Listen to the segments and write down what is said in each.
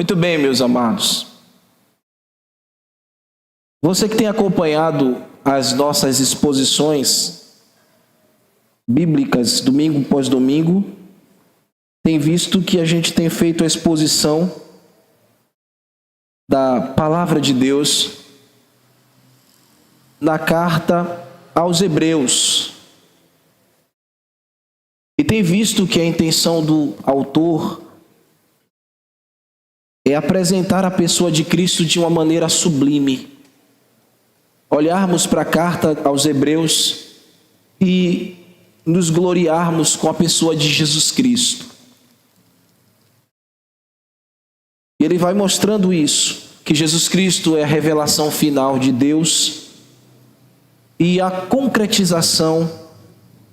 Muito bem, meus amados. Você que tem acompanhado as nossas exposições bíblicas, domingo após domingo, tem visto que a gente tem feito a exposição da Palavra de Deus na carta aos Hebreus. E tem visto que a intenção do autor é apresentar a pessoa de Cristo de uma maneira sublime. Olharmos para a carta aos Hebreus e nos gloriarmos com a pessoa de Jesus Cristo. E ele vai mostrando isso, que Jesus Cristo é a revelação final de Deus e a concretização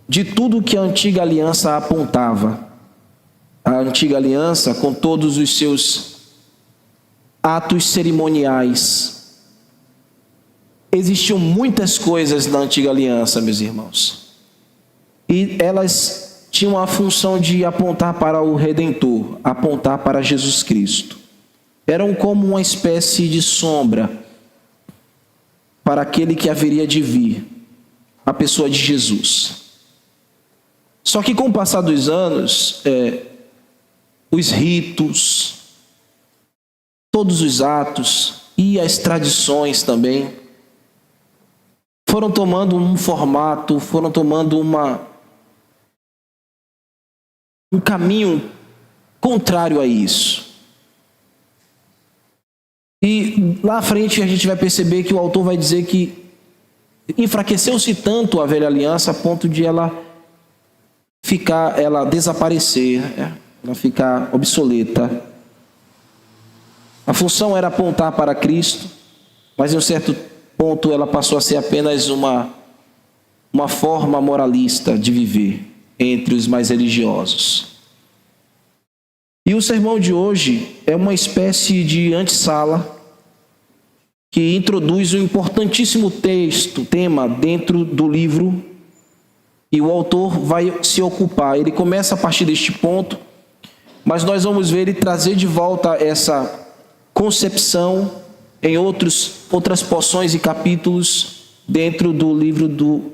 de tudo que a antiga aliança apontava. A antiga aliança, com todos os seus atos cerimoniais. Existiam muitas coisas na antiga aliança, meus irmãos. E elas tinham a função de apontar para o Redentor, apontar para Jesus Cristo. Eram como uma espécie de sombra para aquele que haveria de vir, a pessoa de Jesus. Só que com o passar dos anos, os ritos, todos os atos e as tradições também foram tomando um formato, foram tomando um caminho contrário a isso. E lá à frente a gente vai perceber que o autor vai dizer que enfraqueceu-se tanto a velha aliança a ponto de ela desaparecer, ela ficar obsoleta. A função era apontar para Cristo, mas em um certo ponto ela passou a ser apenas uma forma moralista de viver entre os mais religiosos. E o sermão de hoje é uma espécie de antessala que introduz um importantíssimo tema dentro do livro, e o autor vai se ocupar. Ele começa a partir deste ponto, mas nós vamos ver ele trazer de volta essa concepção em outras porções e capítulos dentro do livro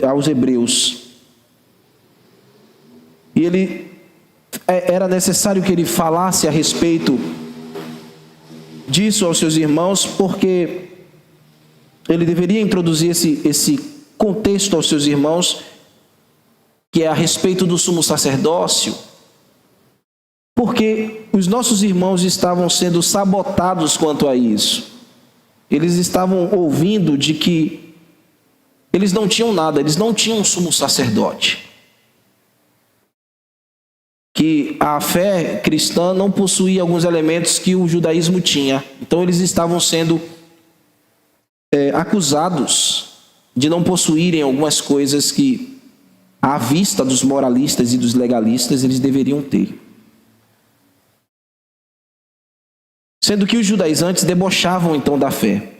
aos Hebreus. E era necessário que ele falasse a respeito disso aos seus irmãos, porque ele deveria introduzir esse contexto aos seus irmãos, que é a respeito do sumo sacerdócio, porque os nossos irmãos estavam sendo sabotados quanto a isso. Eles estavam ouvindo de que eles não tinham nada, eles não tinham um sumo sacerdote. Que a fé cristã não possuía alguns elementos que o judaísmo tinha. Então eles estavam sendo acusados de não possuírem algumas coisas que, à vista dos moralistas e dos legalistas, eles deveriam ter. Sendo que os judaizantes debochavam então da fé.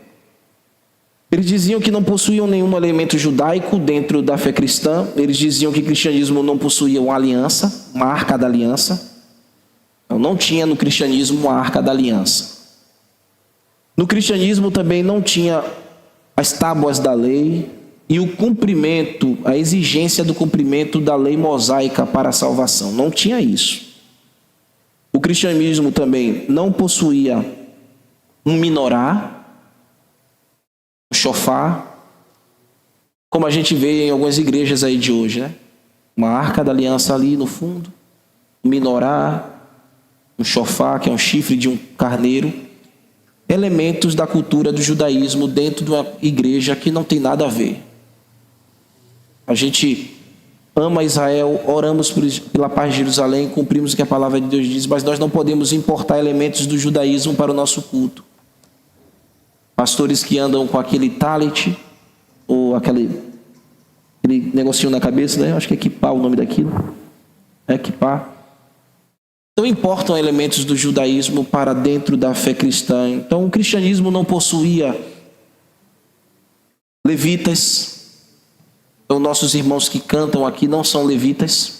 Eles diziam que não possuíam nenhum elemento judaico dentro da fé cristã. Eles diziam que o cristianismo não possuía uma aliança, uma arca da aliança. Não tinha no cristianismo uma arca da aliança. No cristianismo também não tinha as tábuas da lei e o cumprimento, a exigência do cumprimento da lei mosaica para a salvação. Não tinha isso. O cristianismo também não possuía um minorá, um chofar, como a gente vê em algumas igrejas aí de hoje, né? Uma arca da aliança ali no fundo, um minorá, um chofar, que é um chifre de um carneiro. Elementos da cultura do judaísmo dentro de uma igreja que não tem nada a ver. A gente ama Israel, oramos pela paz de Jerusalém, cumprimos o que a palavra de Deus diz, mas nós não podemos importar elementos do judaísmo para o nosso culto. Pastores que andam com aquele talit, ou aquele negocinho na cabeça, né? Acho que é equipar o nome daquilo. Equipar. Então importam elementos do judaísmo para dentro da fé cristã. Então o cristianismo não possuía levitas. Então nossos irmãos que cantam aqui não são levitas.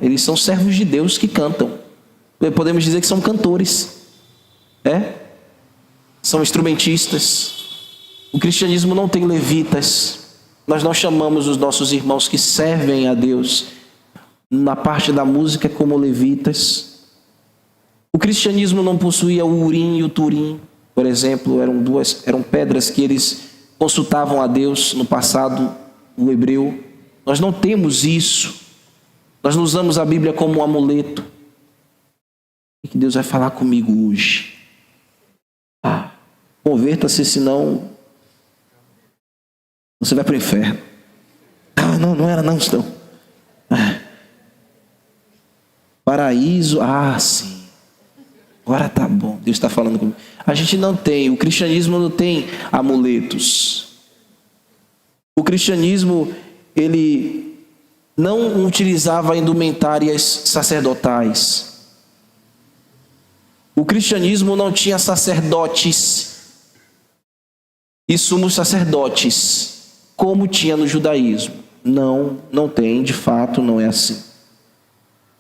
Eles são servos de Deus que cantam. podemos dizer que são cantores, são instrumentistas. O cristianismo não tem levitas. Nós não chamamos os nossos irmãos que servem a Deus na parte da música como levitas. O cristianismo não possuía o Urim e o Turim, por exemplo, eram pedras que eles consultavam a Deus no passado, o hebreu. Nós não temos isso. Nós não usamos a Bíblia como um amuleto. O que Deus vai falar comigo hoje? Converta-se, senão você vai para o inferno. Não era não, então. Paraíso, sim. Agora tá bom, Deus está falando comigo. A gente não tem, o cristianismo não tem amuletos. O cristianismo, ele não utilizava indumentárias sacerdotais. O cristianismo não tinha sacerdotes e sumos sacerdotes, como tinha no judaísmo. Não tem, de fato, não é assim.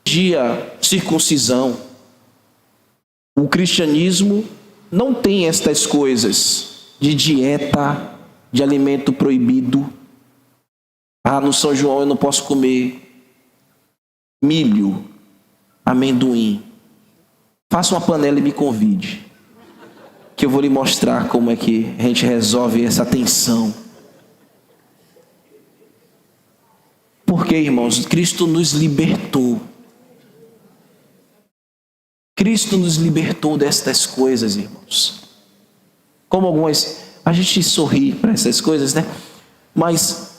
Dia circuncisão. O cristianismo não tem estas coisas de dieta, de alimento proibido. No São João eu não posso comer milho, amendoim. Faça uma panela e me convide, que eu vou lhe mostrar como é que a gente resolve essa tensão. Porque, irmãos, Cristo nos libertou. Cristo nos libertou destas coisas, irmãos. Como a gente sorri para essas coisas, né? Mas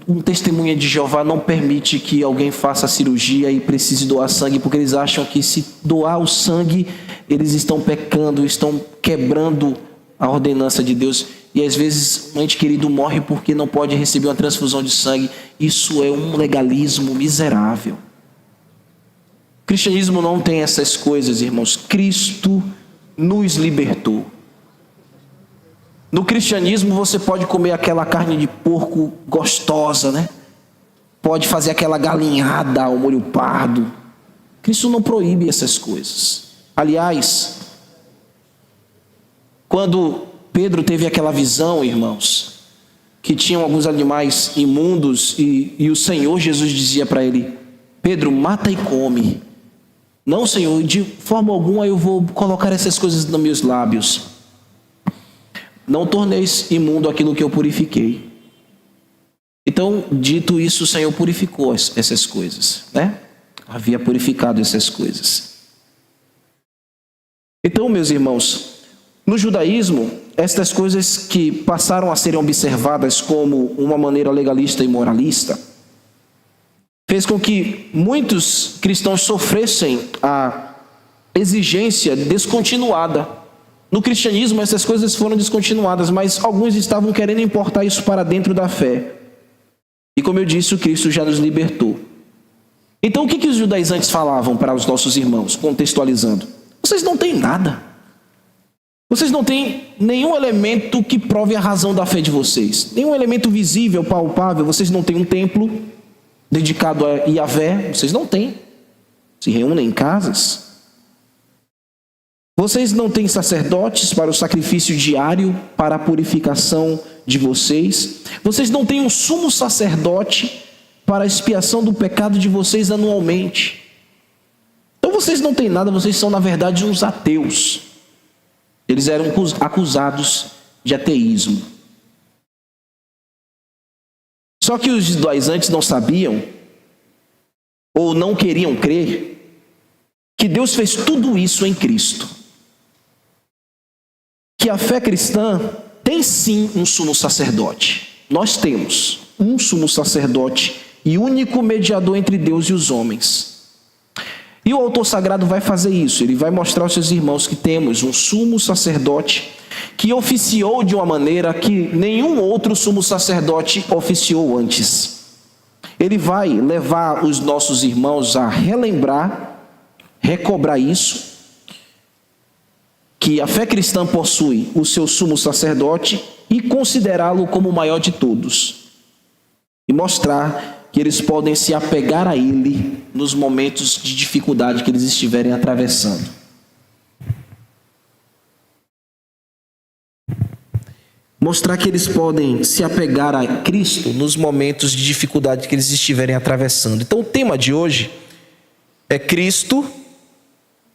um testemunha de Jeová não permite que alguém faça cirurgia e precise doar sangue, porque eles acham que se doar o sangue, eles estão pecando, estão quebrando a ordenança de Deus. E às vezes um ente querido morre porque não pode receber uma transfusão de sangue. Isso é um legalismo miserável. O cristianismo não tem essas coisas, irmãos. Cristo nos libertou. No cristianismo você pode comer aquela carne de porco gostosa, né? Pode fazer aquela galinhada ao molho pardo. Cristo não proíbe essas coisas. Aliás, quando Pedro teve aquela visão, irmãos, que tinham alguns animais imundos e o Senhor Jesus dizia para ele: Pedro, mata e come. Não, Senhor, de forma alguma eu vou colocar essas coisas nos meus lábios. Não torneis imundo aquilo que eu purifiquei. Então, dito isso, o Senhor purificou essas coisas, né? Havia purificado essas coisas. Então, meus irmãos, no judaísmo, estas coisas que passaram a serem observadas como uma maneira legalista e moralista, fez com que muitos cristãos sofressem a exigência descontinuada. No cristianismo essas coisas foram descontinuadas, mas alguns estavam querendo importar isso para dentro da fé. E como eu disse, o Cristo já nos libertou. Então o que os judaizantes falavam para os nossos irmãos, contextualizando? Vocês não têm nada. Vocês não têm nenhum elemento que prove a razão da fé de vocês. Nenhum elemento visível, palpável. Vocês não têm um templo dedicado a Yahvé, vocês não têm. Se reúnem em casas. Vocês não têm sacerdotes para o sacrifício diário, para a purificação de vocês. Vocês não têm um sumo sacerdote para a expiação do pecado de vocês anualmente. Então vocês não têm nada, vocês são na verdade uns ateus. Eles eram acusados de ateísmo. Só que os judaizantes não sabiam, ou não queriam crer, que Deus fez tudo isso em Cristo. Que a fé cristã tem sim um sumo sacerdote. Nós temos um sumo sacerdote e único mediador entre Deus e os homens. E o autor sagrado vai fazer isso. Ele vai mostrar aos seus irmãos que temos um sumo sacerdote que oficiou de uma maneira que nenhum outro sumo sacerdote oficiou antes. Ele vai levar os nossos irmãos a relembrar, recobrar isso, que a fé cristã possui o seu sumo sacerdote e considerá-lo como o maior de todos. E mostrar que eles podem se apegar a Ele nos momentos de dificuldade que eles estiverem atravessando. Mostrar que eles podem se apegar a Cristo nos momentos de dificuldade que eles estiverem atravessando. Então o tema de hoje é Cristo,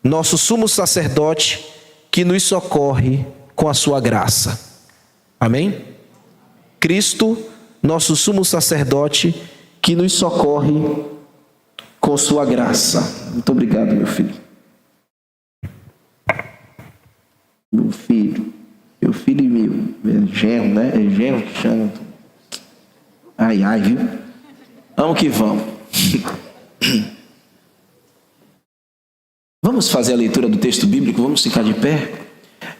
nosso sumo sacerdote, que nos socorre com a sua graça. Amém? Cristo, nosso sumo sacerdote, que nos socorre com sua graça. Muito obrigado, meu filho. Meu filho e meu genro, né? É genro que chama. Ai, ai, viu? Vamos que vamos. Vamos fazer a leitura do texto bíblico, vamos ficar de pé?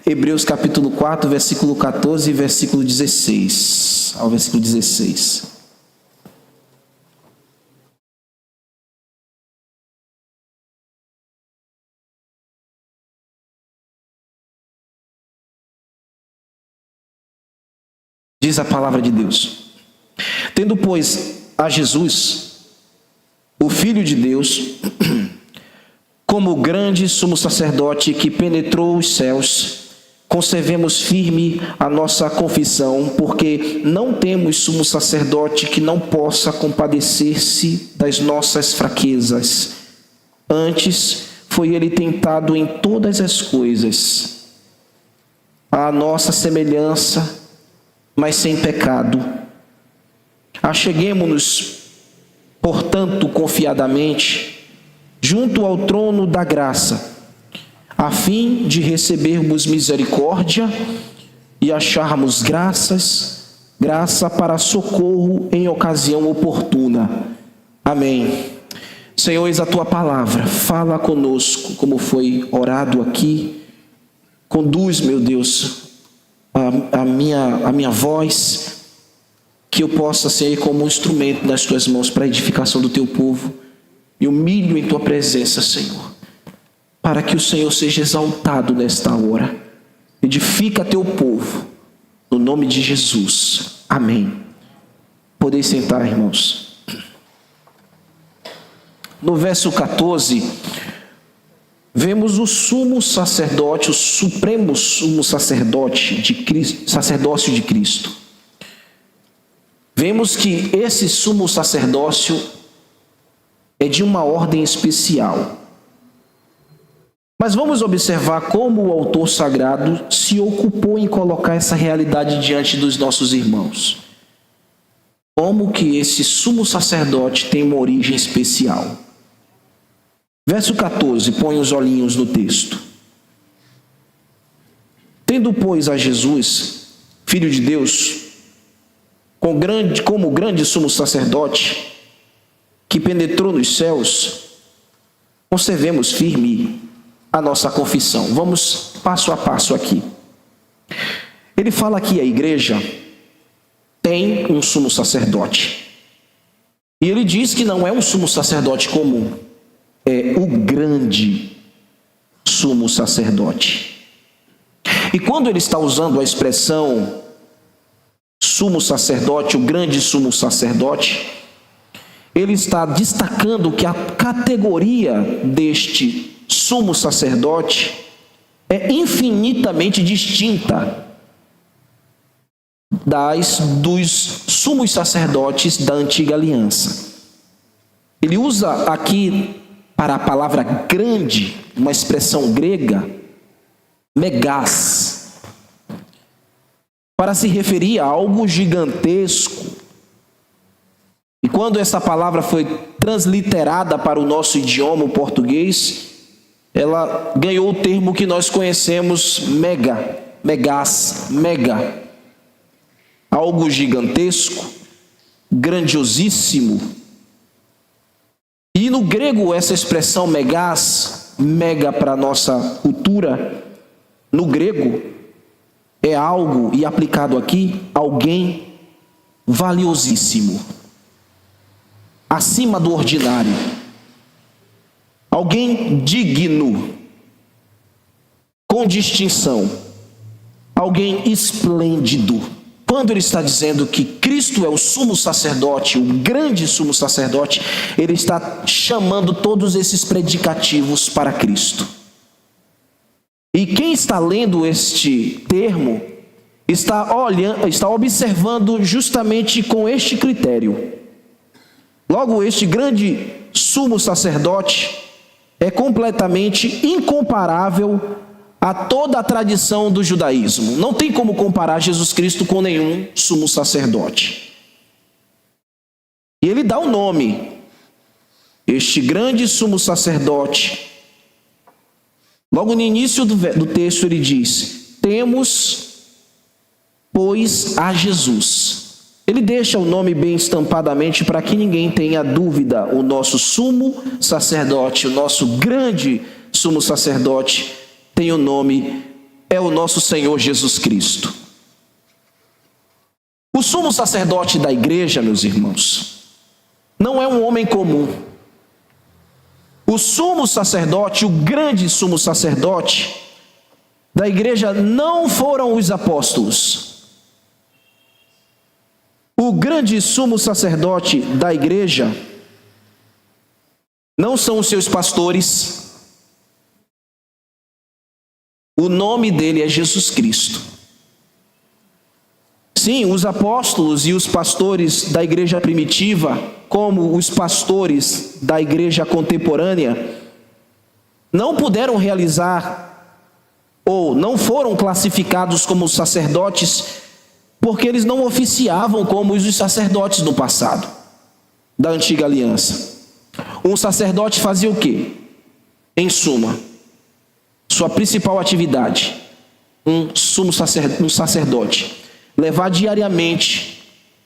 Hebreus capítulo 4, versículo 14 e versículo 16. Ao versículo 16. Diz a palavra de Deus: tendo, pois, a Jesus, o Filho de Deus, como grande sumo sacerdote que penetrou os céus, conservemos firme a nossa confissão, porque não temos sumo sacerdote que não possa compadecer-se das nossas fraquezas. Antes, foi ele tentado em todas as coisas, à nossa semelhança, mas sem pecado. Acheguemo-nos, portanto, confiadamente, junto ao trono da graça, a fim de recebermos misericórdia e acharmos graça para socorro em ocasião oportuna. Amém. Senhor, eis a tua palavra, fala conosco, como foi orado aqui. Conduz, meu Deus, a minha voz, que eu possa ser como um instrumento nas tuas mãos para a edificação do teu povo. Me humilho em tua presença, Senhor, para que o Senhor seja exaltado nesta hora. Edifica teu povo, no nome de Jesus. Amém. Podeis sentar, irmãos. No verso 14, vemos o sumo sacerdote, o supremo sumo sacerdote de Cristo, sacerdócio de Cristo. Vemos que esse sumo sacerdócio é de uma ordem especial. Mas vamos observar como o autor sagrado se ocupou em colocar essa realidade diante dos nossos irmãos. Como que esse sumo sacerdote tem uma origem especial. Verso 14, põe os olhinhos no texto. Tendo, pois, a Jesus, Filho de Deus, como grande sumo sacerdote, que penetrou nos céus, conservemos firme a nossa confissão. Vamos passo a passo aqui. Ele fala que a igreja tem um sumo sacerdote. E ele diz que não é um sumo sacerdote comum. É o grande sumo sacerdote. E quando ele está usando a expressão sumo sacerdote, o grande sumo sacerdote, ele está destacando que a categoria deste sumo sacerdote é infinitamente distinta dos sumos sacerdotes da antiga aliança. Ele usa aqui, para a palavra grande, uma expressão grega, megás, para se referir a algo gigantesco. E quando essa palavra foi transliterada para o nosso idioma, o português, ela ganhou o termo que nós conhecemos, megás, mega. Algo gigantesco, grandiosíssimo. E no grego essa expressão megás, mega para a nossa cultura, no grego é algo, e aplicado aqui, alguém valiosíssimo, acima do ordinário, alguém digno, com distinção, alguém esplêndido. Quando ele está dizendo que Cristo Cristo é o sumo sacerdote, o grande sumo sacerdote, ele está chamando todos esses predicativos para Cristo. E quem está lendo este termo está observando justamente com este critério. Logo, este grande sumo sacerdote é completamente incomparável a toda a tradição do judaísmo. Não tem como comparar Jesus Cristo com nenhum sumo sacerdote. E ele dá o nome, este grande sumo sacerdote. Logo no início do texto ele diz: temos, pois, a Jesus. Ele deixa o nome bem estampadamente para que ninguém tenha dúvida. O nosso sumo sacerdote, o nosso grande sumo sacerdote, tem o nome, é o nosso Senhor Jesus Cristo. O sumo sacerdote da igreja, meus irmãos, não é um homem comum. O sumo sacerdote, o grande sumo sacerdote da igreja não foram os apóstolos. O grande sumo sacerdote da igreja não são os seus pastores. O nome dele é Jesus Cristo. Sim, os apóstolos e os pastores da igreja primitiva, como os pastores da igreja contemporânea, não puderam realizar ou não foram classificados como sacerdotes porque eles não oficiavam como os sacerdotes do passado, da antiga aliança. Um sacerdote fazia o quê? Em suma, sua principal atividade, um sacerdote, levar diariamente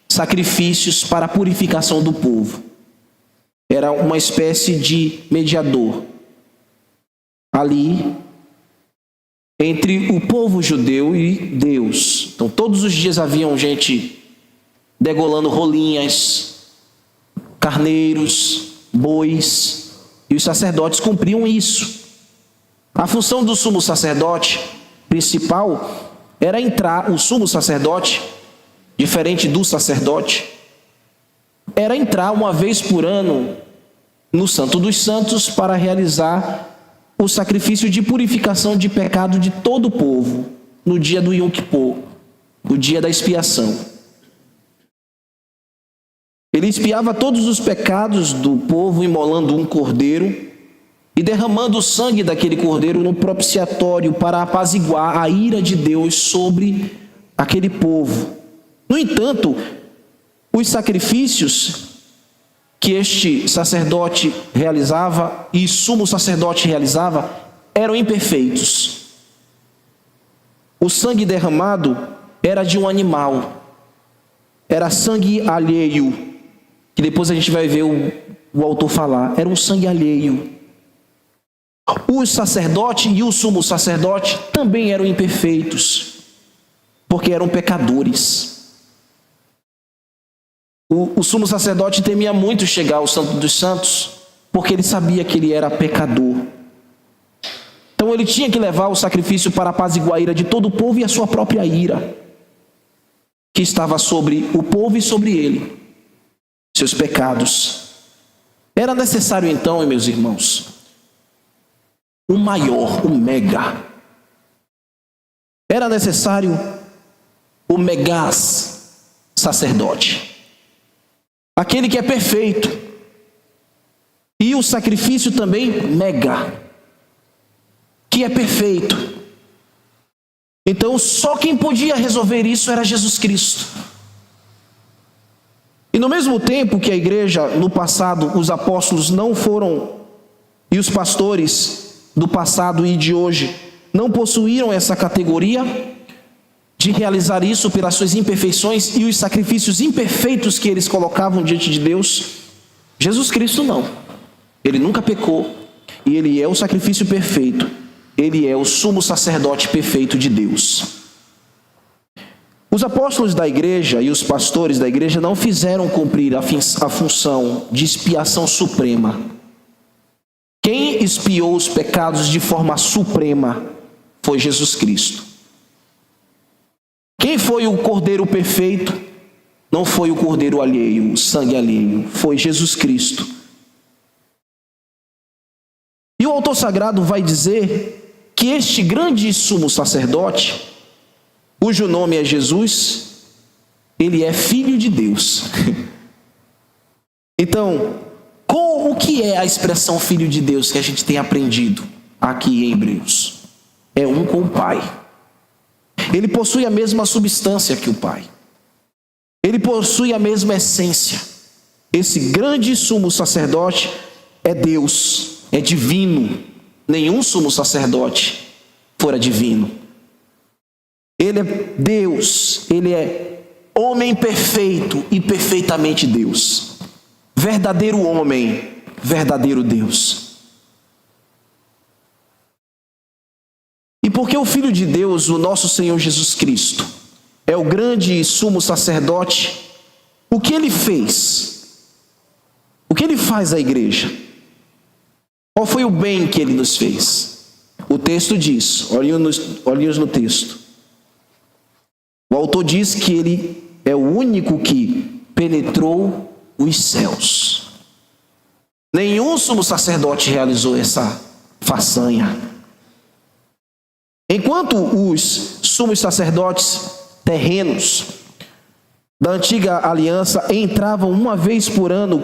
sacrifícios para a purificação do povo. Era uma espécie de mediador ali entre o povo judeu e Deus. Então todos os dias haviam gente degolando rolinhas, carneiros, bois, e os sacerdotes cumpriam isso. A função do sumo sacerdote principal era entrar, o sumo sacerdote, diferente do sacerdote, era entrar uma vez por ano no Santo dos Santos para realizar o sacrifício de purificação de pecado de todo o povo, no dia do Yom Kippur, o dia da expiação. Ele expiava todos os pecados do povo, imolando um cordeiro e derramando o sangue daquele cordeiro no propiciatório para apaziguar a ira de Deus sobre aquele povo. No entanto, os sacrifícios que este sacerdote realizava e sumo sacerdote realizava eram imperfeitos. O sangue derramado era de um animal, era sangue alheio, que depois a gente vai ver o autor falar, era um sangue alheio. O sacerdote e o sumo sacerdote também eram imperfeitos, porque eram pecadores. O sumo sacerdote temia muito chegar ao Santo dos Santos, porque ele sabia que ele era pecador. Então ele tinha que levar o sacrifício para apaziguar a ira de todo o povo e a sua própria ira, que estava sobre o povo e sobre ele, seus pecados. Era necessário então, meus irmãos, o maior, o mega. Era necessário o megás sacerdote. Aquele que é perfeito. E o sacrifício também mega, que é perfeito. Então só quem podia resolver isso era Jesus Cristo. E no mesmo tempo que a igreja no passado, os apóstolos não foram, e os pastores do passado e de hoje não possuíram essa categoria de realizar isso pelas suas imperfeições e os sacrifícios imperfeitos que eles colocavam diante de Deus, Jesus Cristo não. Ele nunca pecou e ele é o sacrifício perfeito. Ele é o sumo sacerdote perfeito de Deus. Os apóstolos da igreja e os pastores da igreja não fizeram cumprir a função de expiação suprema. Quem expiou os pecados de forma suprema foi Jesus Cristo. Quem foi o Cordeiro perfeito não foi o cordeiro alheio, o sangue alheio, foi Jesus Cristo. E o autor sagrado vai dizer que este grande sumo sacerdote, cujo nome é Jesus, ele é filho de Deus. Então, o que é a expressão filho de Deus que a gente tem aprendido aqui em Hebreus? É um com o Pai. Ele possui a mesma substância que o Pai. Ele possui a mesma essência. Esse grande sumo sacerdote é Deus, é divino. Nenhum sumo sacerdote fora divino. Ele é Deus, ele é homem perfeito e perfeitamente Deus. Verdadeiro homem, verdadeiro Deus. E porque o Filho de Deus, o nosso Senhor Jesus Cristo, é o grande sumo sacerdote, o que ele fez? O que ele faz à igreja? Qual foi o bem que ele nos fez? O texto diz, olhemos no texto. O autor diz que ele é o único que penetrou os céus. Nenhum sumo sacerdote realizou essa façanha. Enquanto os sumos sacerdotes terrenos da antiga aliança entravam uma vez por ano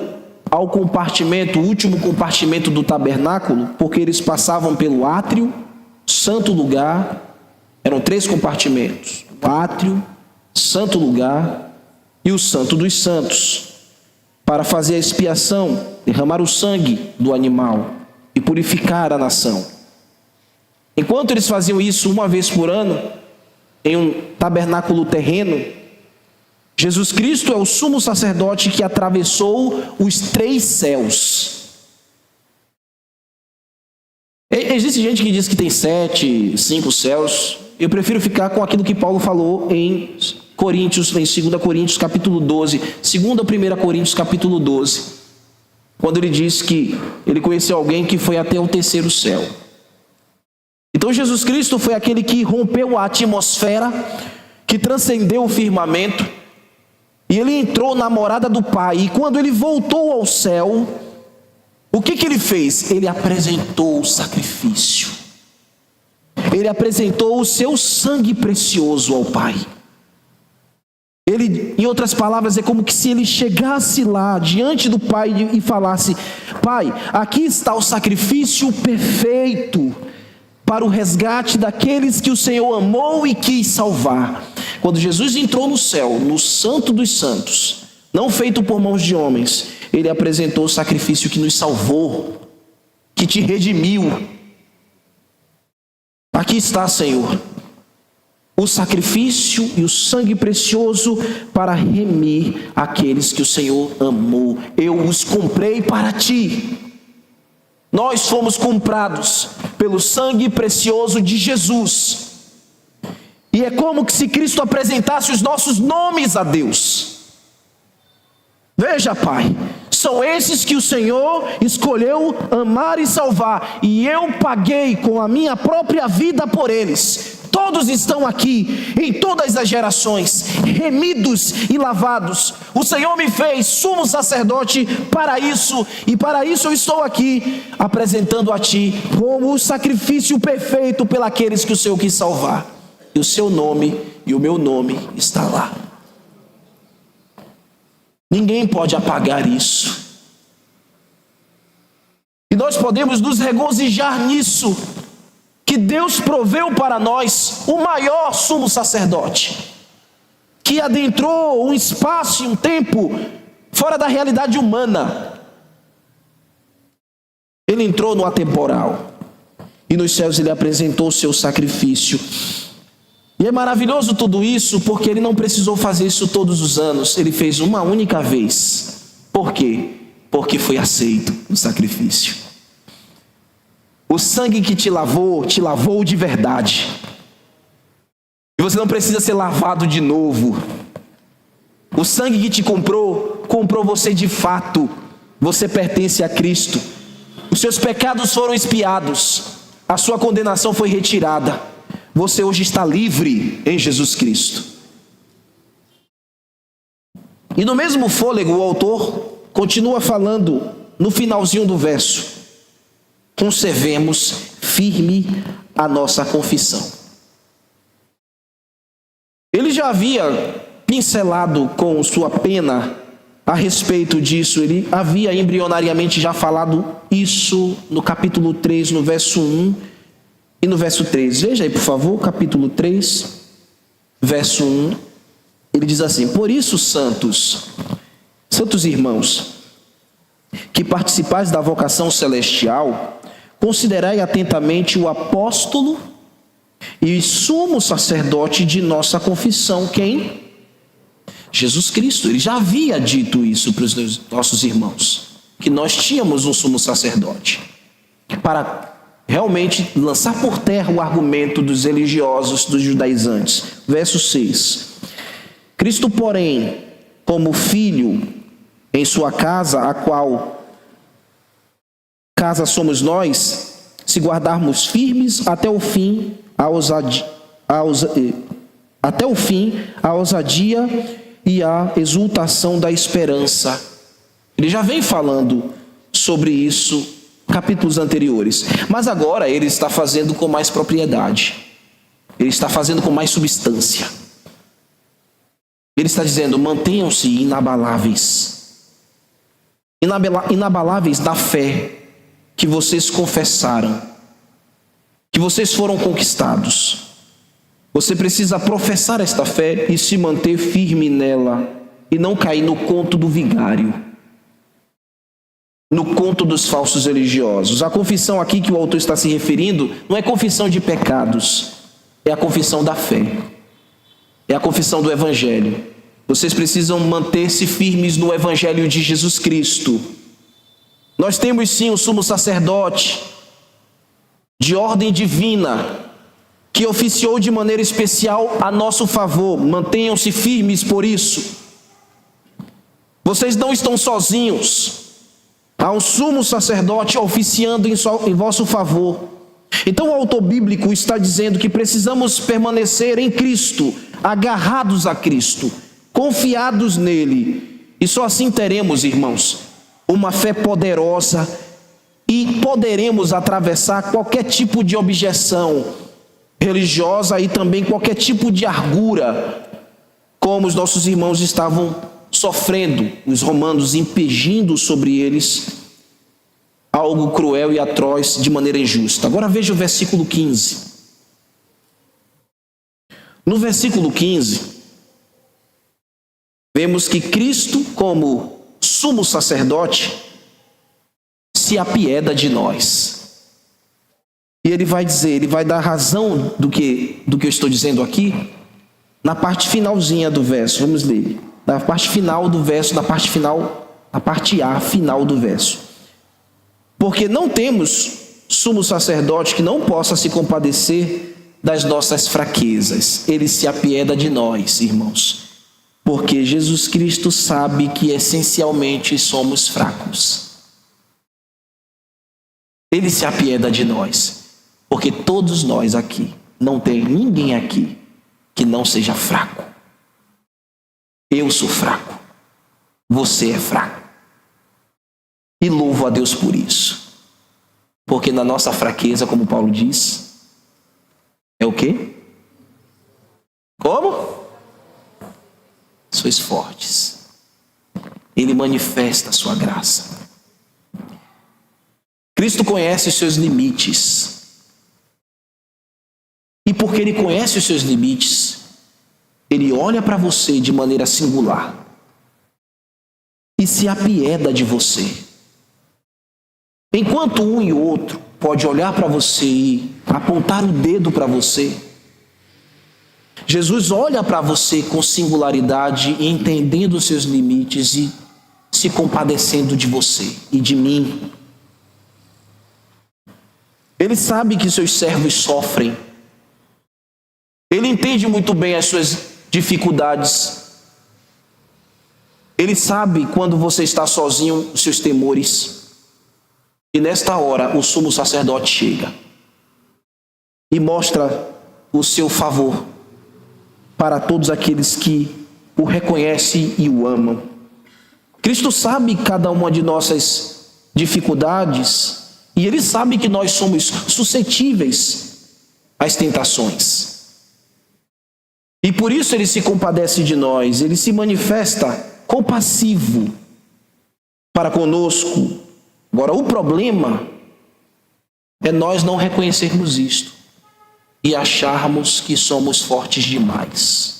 ao compartimento, o último compartimento do tabernáculo, porque eles passavam pelo átrio, santo lugar, eram 3 compartimentos, o átrio, santo lugar e o santo dos santos, para fazer a expiação, derramar o sangue do animal e purificar a nação. Enquanto eles faziam isso uma vez por ano, em um tabernáculo terreno, Jesus Cristo é o sumo sacerdote que atravessou os 3 céus. Existe gente que diz que tem 7, 5 céus. Eu prefiro ficar com aquilo que Paulo falou em Coríntios, em 2 Coríntios capítulo 12, 2 ou 1 Coríntios capítulo 12, quando ele diz que ele conheceu alguém que foi até o 3º céu. Então Jesus Cristo foi aquele que rompeu a atmosfera, que transcendeu o firmamento, e ele entrou na morada do Pai, e quando ele voltou ao céu, o que ele fez? Ele apresentou o sacrifício. Ele apresentou o seu sangue precioso ao Pai. Ele, em outras palavras, é como que se ele chegasse lá diante do Pai e falasse: Pai, aqui está o sacrifício perfeito para o resgate daqueles que o Senhor amou e quis salvar. Quando Jesus entrou no céu, no Santo dos Santos, não feito por mãos de homens, ele apresentou o sacrifício que nos salvou, que te redimiu. Aqui está, Senhor, o sacrifício e o sangue precioso para remir aqueles que o Senhor amou. Eu os comprei para ti. Nós fomos comprados pelo sangue precioso de Jesus. E é como que se Cristo apresentasse os nossos nomes a Deus. Veja, Pai, são esses que o Senhor escolheu amar e salvar, e eu paguei com a minha própria vida por eles. Todos estão aqui, em todas as gerações, remidos e lavados. O Senhor me fez sumo sacerdote para isso, e para isso eu estou aqui, apresentando a Ti como o sacrifício perfeito pelos que o Senhor quis salvar. E o seu nome e o meu nome está lá. Ninguém pode apagar isso. E nós podemos nos regozijar nisso, que Deus proveu para nós o maior sumo sacerdote, que adentrou um espaço e um tempo fora da realidade humana. Ele entrou no atemporal, e nos céus ele apresentou o seu sacrifício. E é maravilhoso tudo isso, porque ele não precisou fazer isso todos os anos, ele fez uma única vez. Por quê? Porque foi aceito o sacrifício. O sangue que te lavou de verdade. E você não precisa ser lavado de novo. O sangue que te comprou você de fato. Você pertence a Cristo. Os seus pecados foram expiados. A sua condenação foi retirada. Você hoje está livre em Jesus Cristo. E no mesmo fôlego o autor continua falando no finalzinho do verso: conservemos firme a nossa confissão. Ele já havia pincelado com sua pena a respeito disso, ele havia embrionariamente já falado isso no capítulo 3, no verso 1 e no verso 3. Veja aí, por favor, capítulo 3, verso 1. Ele diz assim: por isso, santos irmãos, que participais da vocação celestial, considerai atentamente o apóstolo e sumo sacerdote de nossa confissão, quem? Jesus Cristo. Ele já havia dito isso para os nossos irmãos, que nós tínhamos um sumo sacerdote, para realmente lançar por terra o argumento dos religiosos, dos judaizantes. Verso 6: Cristo, porém, como filho em sua casa, a qual casa somos nós, se guardarmos firmes até o fim a ousadia e a exultação da esperança. Ele já vem falando sobre isso em capítulos anteriores, mas agora ele está fazendo com mais propriedade, ele está fazendo com mais substância. Ele está dizendo: mantenham-se inabaláveis, inabaláveis da fé que vocês confessaram, que vocês foram conquistados. Você precisa professar esta fé e se manter firme nela, e não cair no conto do vigário, no conto dos falsos religiosos. A confissão aqui que o autor está se referindo não é confissão de pecados, é a confissão da fé, é a confissão do Evangelho. Vocês precisam manter-se firmes no Evangelho de Jesus Cristo. Nós temos sim um sumo sacerdote de ordem divina, que oficiou de maneira especial a nosso favor. Mantenham-se firmes por isso. Vocês não estão sozinhos. Há um sumo sacerdote oficiando em vosso favor. Então o autor bíblico está dizendo que precisamos permanecer em Cristo, agarrados a Cristo, confiados nele. E só assim teremos, irmãos, uma fé poderosa e poderemos atravessar qualquer tipo de objeção religiosa e também qualquer tipo de argura, como os nossos irmãos estavam sofrendo, os romanos impingindo sobre eles algo cruel e atroz de maneira injusta. Agora veja o versículo 15. No versículo 15, vemos que Cristo, como sumo sacerdote, se apieda de nós. E ele vai dizer, ele vai dar razão do que eu estou dizendo aqui, na parte finalzinha do verso. Vamos ler. Na parte final do verso, na parte A final do verso. Porque não temos sumo sacerdote que não possa se compadecer das nossas fraquezas. Ele se apieda de nós, irmãos. Porque Jesus Cristo sabe que essencialmente somos fracos. Ele se apieda de nós. Porque todos nós aqui, não tem ninguém aqui que não seja fraco. Eu sou fraco. Você é fraco. E louvo a Deus por isso. Porque na nossa fraqueza, como Paulo diz, é o quê? Como? Sois fortes. Ele manifesta a sua graça. Cristo conhece os seus limites. E porque ele conhece os seus limites, ele olha para você de maneira singular e se apieda de você. Enquanto um e outro pode olhar para você e apontar o dedo para você, Jesus olha para você com singularidade, entendendo os seus limites e se compadecendo de você e de mim. Ele sabe que seus servos sofrem. Ele entende muito bem as suas dificuldades. Ele sabe quando você está sozinho, os seus temores. E nesta hora, o sumo sacerdote chega e mostra o seu favor para todos aqueles que o reconhecem e o amam. Cristo sabe cada uma de nossas dificuldades e Ele sabe que nós somos suscetíveis às tentações. E por isso Ele se compadece de nós, Ele se manifesta compassivo para conosco. Agora, o problema é nós não reconhecermos isto e acharmos que somos fortes demais.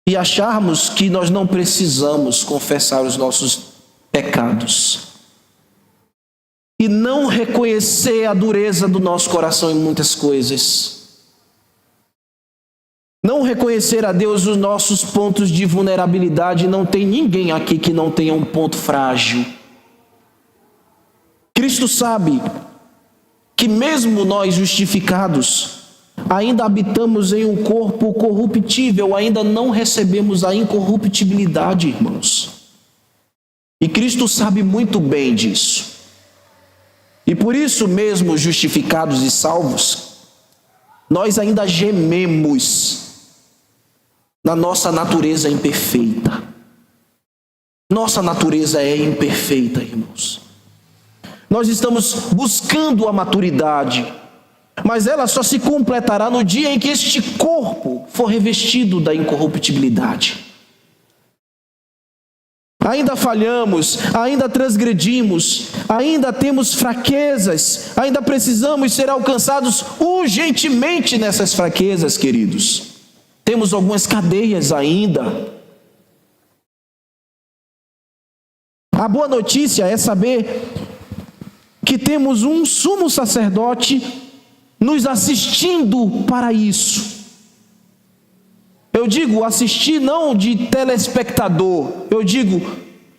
E acharmos que nós não precisamos confessar os nossos pecados. E não reconhecer a dureza do nosso coração em muitas coisas. Não reconhecer a Deus os nossos pontos de vulnerabilidade. Não tem ninguém aqui que não tenha um ponto frágil. Cristo sabe que mesmo nós justificados, ainda habitamos em um corpo corruptível, ainda não recebemos a incorruptibilidade, irmãos. E Cristo sabe muito bem disso. E por isso mesmo, justificados e salvos, nós ainda gememos na nossa natureza imperfeita. Nossa natureza é imperfeita, irmãos. Nós estamos buscando a maturidade, mas ela só se completará no dia em que este corpo for revestido da incorruptibilidade. Ainda falhamos, ainda transgredimos, ainda temos fraquezas, ainda precisamos ser alcançados urgentemente nessas fraquezas, queridos. Temos algumas cadeias ainda. A boa notícia é saber que temos um sumo sacerdote nos assistindo para isso. Eu digo assistir não de telespectador, eu digo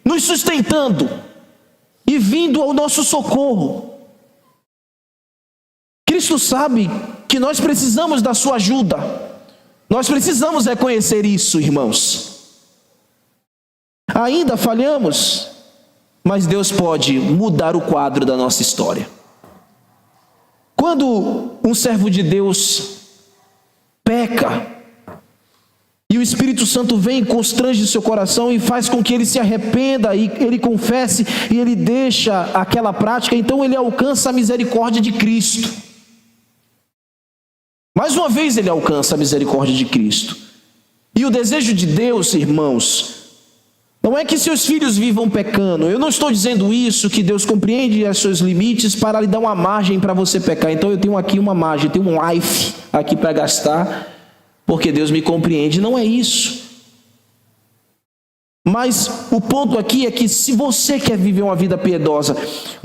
nos sustentando e vindo ao nosso socorro. Cristo sabe que nós precisamos da sua ajuda. Nós precisamos reconhecer isso, irmãos. Ainda falhamos, mas Deus pode mudar o quadro da nossa história. Quando um servo de Deus peca, e o Espírito Santo vem e constrange seu coração e faz com que ele se arrependa, e ele confesse, e ele deixa aquela prática, então ele alcança a misericórdia de Cristo. Mais uma vez ele alcança a misericórdia de Cristo. E o desejo de Deus, irmãos, não é que seus filhos vivam pecando. Eu não estou dizendo isso, que Deus compreende os seus limites para lhe dar uma margem para você pecar. Então eu tenho aqui uma margem, tenho um life aqui para gastar, porque Deus me compreende. Não é isso. Mas o ponto aqui é que se você quer viver uma vida piedosa,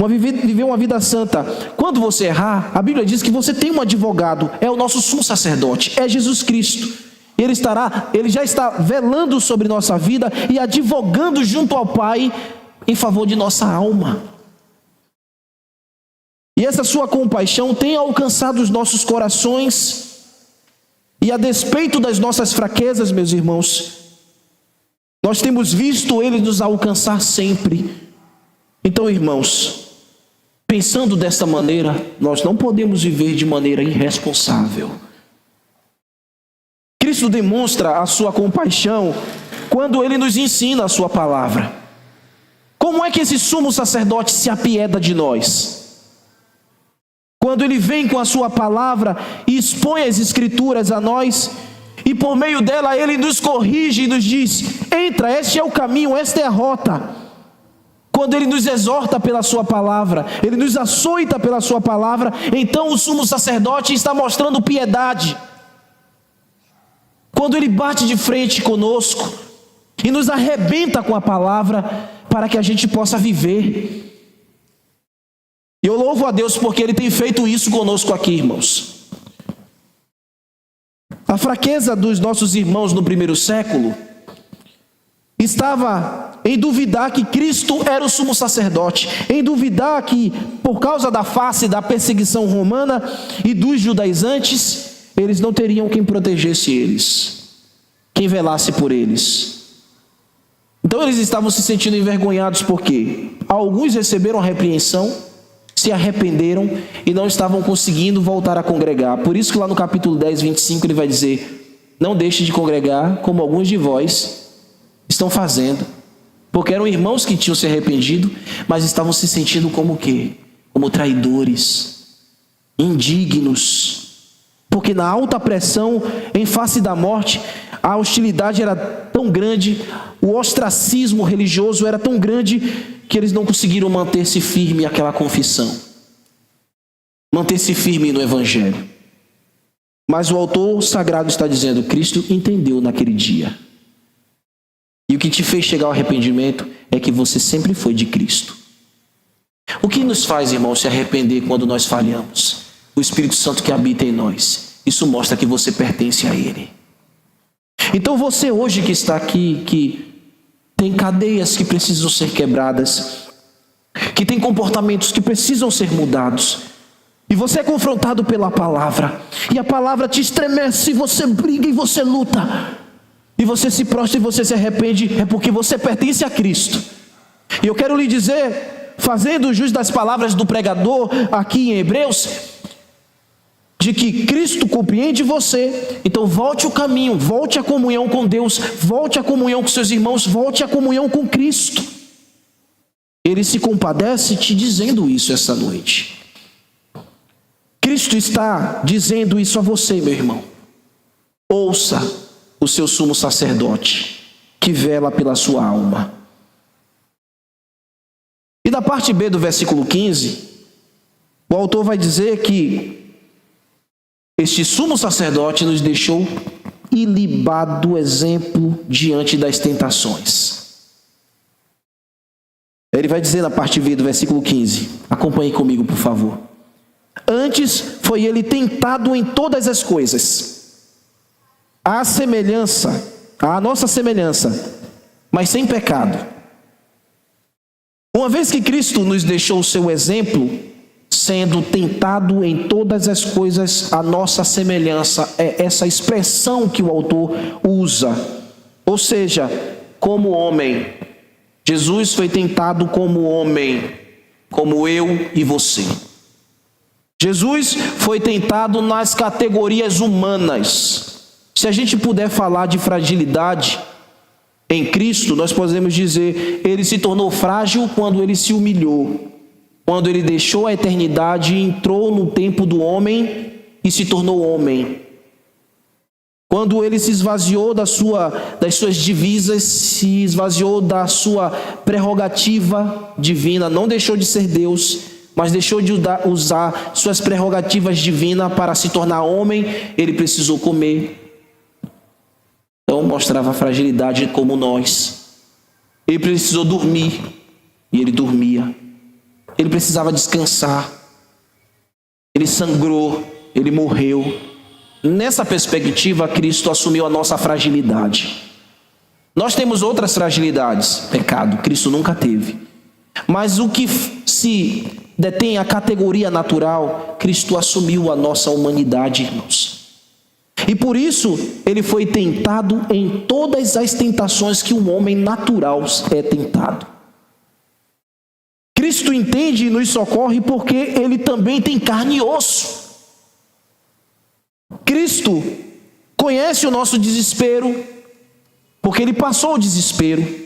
viver uma vida santa, quando você errar, a Bíblia diz que você tem um advogado, é o nosso sumo sacerdote, é Jesus Cristo. Ele já está velando sobre nossa vida e advogando junto ao Pai em favor de nossa alma. E essa sua compaixão tem alcançado os nossos corações, e a despeito das nossas fraquezas, meus irmãos, nós temos visto Ele nos alcançar sempre. Então, irmãos, pensando desta maneira, nós não podemos viver de maneira irresponsável. Cristo demonstra a sua compaixão quando Ele nos ensina a sua palavra. Como é que esse sumo sacerdote se apieda de nós? Quando Ele vem com a sua palavra e expõe as Escrituras a nós, e por meio dela Ele nos corrige e nos diz: entra, este é o caminho, esta é a rota. Quando Ele nos exorta pela sua palavra, Ele nos açoita pela sua palavra, então o sumo sacerdote está mostrando piedade. Quando Ele bate de frente conosco e nos arrebenta com a palavra para que a gente possa viver. E eu louvo a Deus porque Ele tem feito isso conosco aqui, irmãos. A fraqueza dos nossos irmãos no primeiro século estava em duvidar que Cristo era o sumo sacerdote, em duvidar que por causa da face da perseguição romana e dos judaizantes, eles não teriam quem protegesse eles, quem velasse por eles. Então eles estavam se sentindo envergonhados porque alguns receberam a repreensão, se arrependeram e não estavam conseguindo voltar a congregar. Por isso que lá no capítulo 10, 25 ele vai dizer: não deixe de congregar como alguns de vós estão fazendo. Porque eram irmãos que tinham se arrependido, mas estavam se sentindo como o quê? Como traidores, indignos. Porque na alta pressão, em face da morte, a hostilidade era tão grande, o ostracismo religioso era tão grande, que eles não conseguiram manter-se firme àquela confissão. Manter-se firme no Evangelho. Mas o autor sagrado está dizendo, Cristo entendeu naquele dia. E o que te fez chegar ao arrependimento é que você sempre foi de Cristo. O que nos faz, irmão, se arrepender quando nós falhamos? O Espírito Santo que habita em nós. Isso mostra que você pertence a Ele. Então você hoje que está aqui, que tem cadeias que precisam ser quebradas, que tem comportamentos que precisam ser mudados, e você é confrontado pela palavra, e a palavra te estremece, e você briga e você luta, e você se prostra e você se arrepende, é porque você pertence a Cristo. E eu quero lhe dizer, fazendo jus das palavras do pregador aqui em Hebreus, de que Cristo compreende você. Então volte o caminho, volte a comunhão com Deus, volte a comunhão com seus irmãos, volte a comunhão com Cristo. Ele se compadece te dizendo isso essa noite. Cristo está dizendo isso a você, meu irmão. Ouça o seu sumo sacerdote, que vela pela sua alma. E da parte B do versículo 15, o autor vai dizer que este sumo sacerdote nos deixou ilibado exemplo diante das tentações. Ele vai dizer na parte B do versículo 15, acompanhe comigo, por favor. Antes foi ele tentado em todas as coisas, à nossa semelhança, mas sem pecado. Uma vez que Cristo nos deixou o seu exemplo, sendo tentado em todas as coisas, a nossa semelhança, é essa expressão que o autor usa. Ou seja, como homem. Jesus foi tentado como homem, como eu e você. Jesus foi tentado nas categorias humanas. Se a gente puder falar de fragilidade em Cristo, nós podemos dizer, ele se tornou frágil quando ele se humilhou. Quando ele deixou a eternidade, entrou no tempo do homem e se tornou homem. Quando ele se esvaziou das suas divisas, se esvaziou da sua prerrogativa divina, não deixou de ser Deus, mas deixou de usar suas prerrogativas divinas para se tornar homem, ele precisou comer. Então mostrava fragilidade como nós. Ele precisou dormir, e ele dormia. Ele precisava descansar. Ele sangrou, ele morreu. Nessa perspectiva, Cristo assumiu a nossa fragilidade. Nós temos outras fragilidades, pecado, Cristo nunca teve. Mas o que se detém a categoria natural, Cristo assumiu a nossa humanidade, irmãos. E por isso, ele foi tentado em todas as tentações que um homem natural é tentado. Cristo entende e nos socorre porque ele também tem carne e osso. Cristo conhece o nosso desespero, porque ele passou o desespero.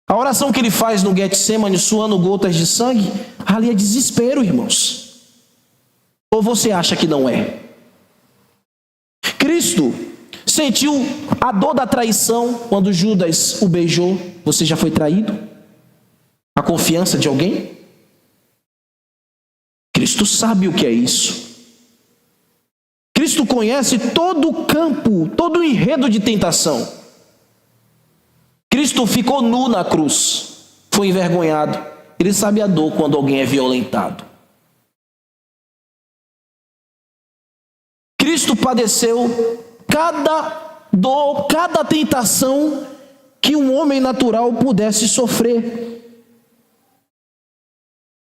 A oração que ele faz no Getsemane, suando gotas de sangue, ali é desespero, irmãos. Ou você acha que não é? Cristo sentiu a dor da traição quando Judas o beijou. Você já foi traído? A confiança de alguém? Cristo sabe o que é isso. Cristo conhece todo o campo, todo o enredo de tentação. Cristo ficou nu na cruz, foi envergonhado. Ele sabe a dor quando alguém é violentado. Cristo padeceu cada dor, cada tentação que um homem natural pudesse sofrer.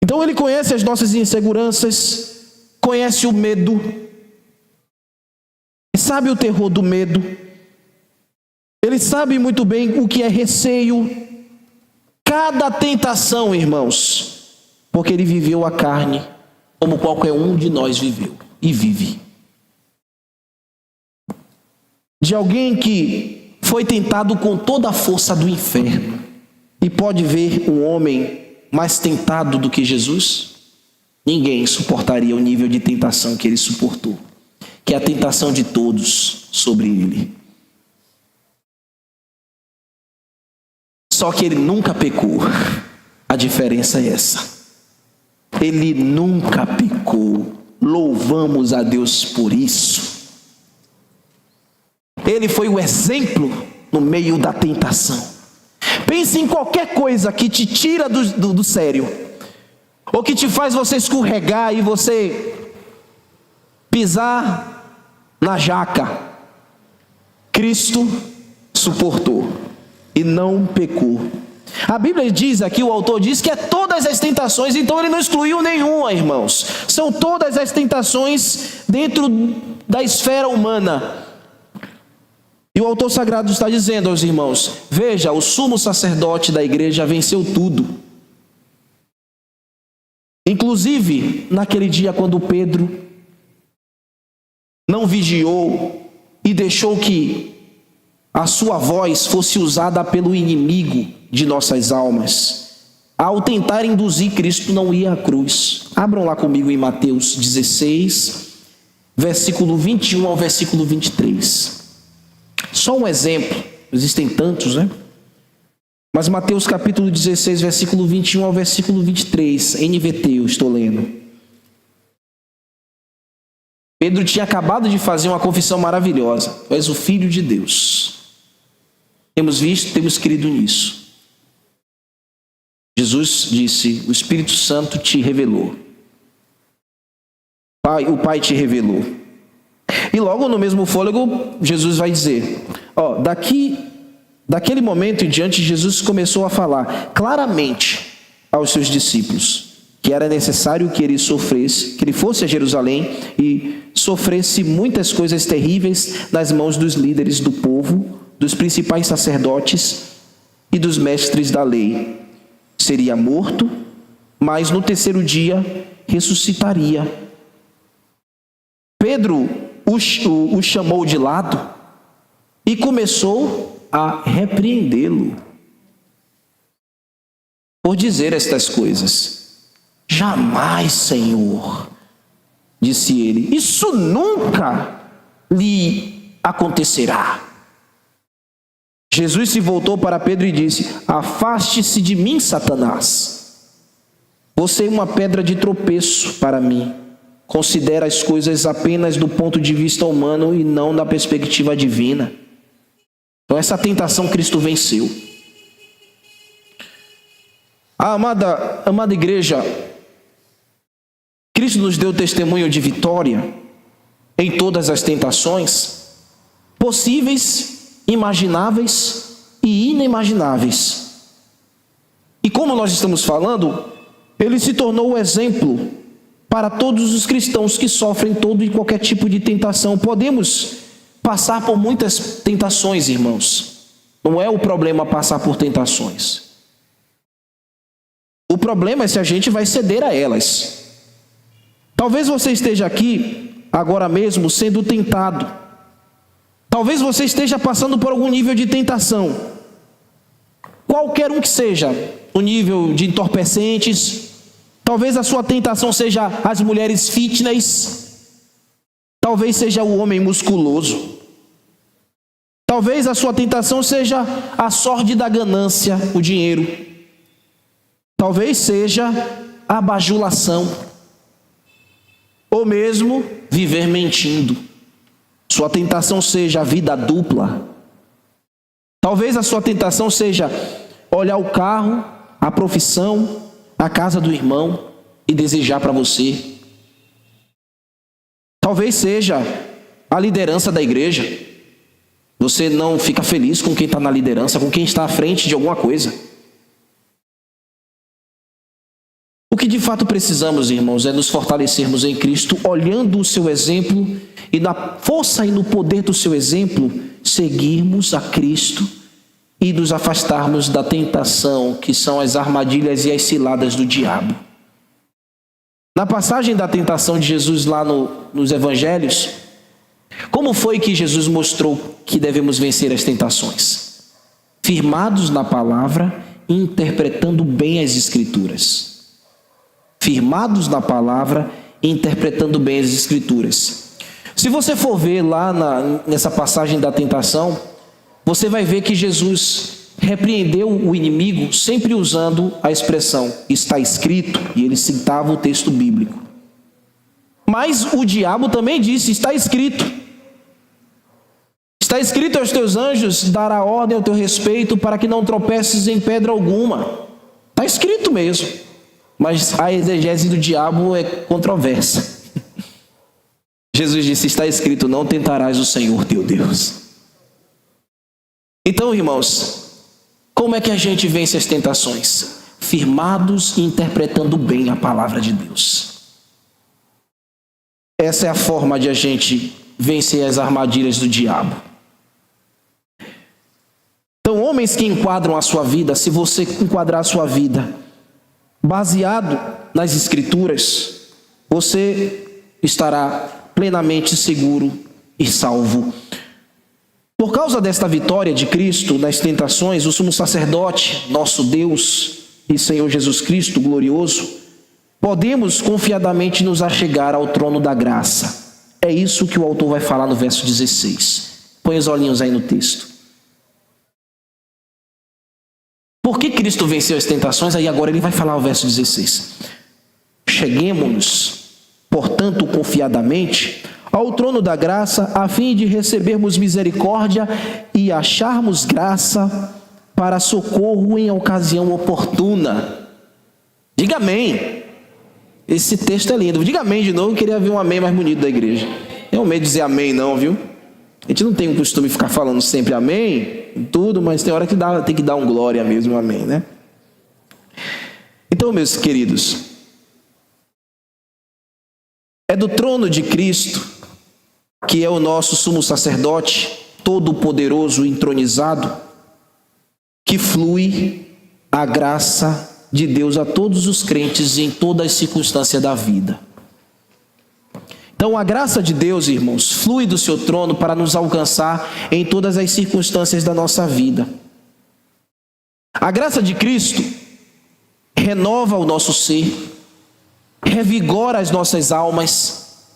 Então ele conhece as nossas inseguranças, conhece o medo, sabe o terror do medo, ele sabe muito bem o que é receio, cada tentação, irmãos, porque ele viveu a carne, como qualquer um de nós viveu e vive. de alguém que foi tentado com toda a força do inferno e pode ver um homem mais tentado do que Jesus? Ninguém suportaria o nível de tentação que ele suportou, que é a tentação de todos sobre ele. Só que ele nunca pecou. A diferença é essa. Ele nunca pecou. Louvamos a Deus por isso. Ele foi o exemplo no meio da tentação. Pense em qualquer coisa que te tira do sério, ou que te faz você escorregar e você pisar na jaca. Cristo suportou e não pecou. A Bíblia diz aqui, o autor diz que é todas as tentações, então ele não excluiu nenhuma, irmãos. São todas as tentações dentro da esfera humana. E o autor sagrado está dizendo aos irmãos: veja, o sumo sacerdote da igreja venceu tudo. Inclusive, naquele dia quando Pedro não vigiou e deixou que a sua voz fosse usada pelo inimigo de nossas almas, ao tentar induzir Cristo não ir à cruz. Abram lá comigo em Mateus 16, versículo 21 ao versículo 23. Só um exemplo, existem tantos, né? Mas Mateus capítulo 16, versículo 21 ao versículo 23, NVT eu estou lendo. Pedro tinha acabado de fazer uma confissão maravilhosa: tu és o Filho de Deus. Temos visto, temos crido nisso. Jesus disse: o Espírito Santo te revelou. O Pai te revelou. E logo no mesmo fôlego, Jesus vai dizer, daquele momento em diante, Jesus começou a falar claramente aos seus discípulos que era necessário que ele sofresse, que ele fosse a Jerusalém e sofresse muitas coisas terríveis nas mãos dos líderes do povo, dos principais sacerdotes e dos mestres da lei. Seria morto, mas no terceiro dia ressuscitaria. Pedro o chamou de lado e começou a repreendê-lo por dizer estas coisas. Jamais, Senhor, disse ele, isso nunca lhe acontecerá. Jesus se voltou para Pedro e disse: afaste-se de mim, Satanás. Você é uma pedra de tropeço para mim. Considera as coisas apenas do ponto de vista humano e não da perspectiva divina. Então essa tentação Cristo venceu. Amada igreja, Cristo nos deu testemunho de vitória em todas as tentações possíveis, imagináveis e inimagináveis. E como nós estamos falando, ele se tornou o exemplo para todos os cristãos que sofrem todo e qualquer tipo de tentação. Podemos passar por muitas tentações, irmãos. Não é o problema passar por tentações. O problema é se a gente vai ceder a elas. Talvez você esteja aqui agora mesmo sendo tentado. Talvez você esteja passando por algum nível de tentação. Qualquer um que seja, o nível de entorpecentes. Talvez a sua tentação seja as mulheres fitness. Talvez seja o homem musculoso. Talvez a sua tentação seja a sórdida ganância, o dinheiro. Talvez seja a bajulação. Ou mesmo viver mentindo. Sua tentação seja a vida dupla. Talvez a sua tentação seja olhar o carro, a profissão, a casa do irmão e desejar para você. Talvez seja a liderança da igreja. Você não fica feliz com quem está na liderança, com quem está à frente de alguma coisa. O que de fato precisamos, irmãos, é nos fortalecermos em Cristo, olhando o seu exemplo e na força e no poder do seu exemplo, seguirmos a Cristo e nos afastarmos da tentação, que são as armadilhas e as ciladas do diabo. Na passagem da tentação de Jesus lá nos evangelhos, Como foi que Jesus mostrou que devemos vencer as tentações? Firmados na palavra e interpretando bem as Escrituras. Firmados na palavra e interpretando bem as Escrituras. Se você for ver lá nessa passagem da tentação, você vai ver que Jesus repreendeu o inimigo sempre usando a expressão está escrito, e ele citava o texto bíblico. Mas o diabo também disse, está escrito. Está escrito aos teus anjos, dará ordem ao teu respeito para que não tropeces em pedra alguma. Está escrito mesmo. Mas a exegese do diabo é controversa. Jesus disse, está escrito, não tentarás o Senhor teu Deus. Então, irmãos, como é que a gente vence as tentações? Firmados e interpretando bem a palavra de Deus. Essa é a forma de a gente vencer as armadilhas do diabo. Então, homens que enquadram a sua vida, se você enquadrar a sua vida baseado nas Escrituras, você estará plenamente seguro e salvo. Por causa desta vitória de Cristo nas tentações, o sumo sacerdote, nosso Deus e Senhor Jesus Cristo glorioso, podemos confiadamente nos achegar ao trono da graça. É isso que o autor vai falar no verso 16. Põe os olhinhos aí no texto. Por que Cristo venceu as tentações? Aí agora ele vai falar o verso 16. Cheguemo-nos, portanto, confiadamente ao trono da graça, a fim de recebermos misericórdia e acharmos graça para socorro em ocasião oportuna. Diga amém. Esse texto é lindo. Diga amém de novo, eu queria ver um amém mais bonito da igreja. Não é medo de dizer amém não, viu? A gente não tem o costume de ficar falando sempre amém, em tudo, mas tem hora que tem que dar um glória mesmo, amém, né? Então, meus queridos, é do trono de Cristo, que é o nosso sumo sacerdote, todo-poderoso, entronizado, que flui a graça de Deus a todos os crentes em todas as circunstâncias da vida. Então, a graça de Deus, irmãos, flui do seu trono para nos alcançar em todas as circunstâncias da nossa vida. A graça de Cristo renova o nosso ser, revigora as nossas almas,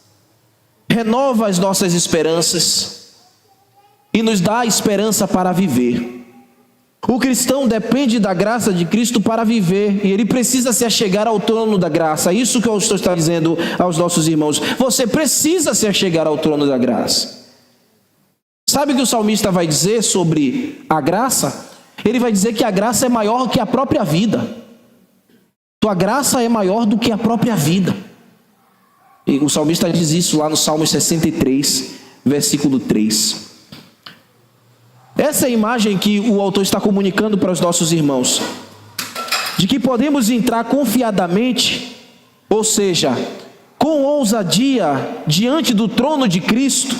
renova as nossas esperanças e nos dá esperança para viver. O cristão depende da graça de Cristo para viver e ele precisa se achegar ao trono da graça. Isso que eu estou dizendo aos nossos irmãos. Você precisa se achegar ao trono da graça. Sabe o que o salmista vai dizer sobre a graça? Ele vai dizer que a graça é maior que a própria vida. Tua graça é maior do que a própria vida. E o salmista diz isso lá no Salmo 63, versículo 3. Essa é a imagem que o autor está comunicando para os nossos irmãos, de que podemos entrar confiadamente, ou seja, com ousadia, diante do trono de Cristo.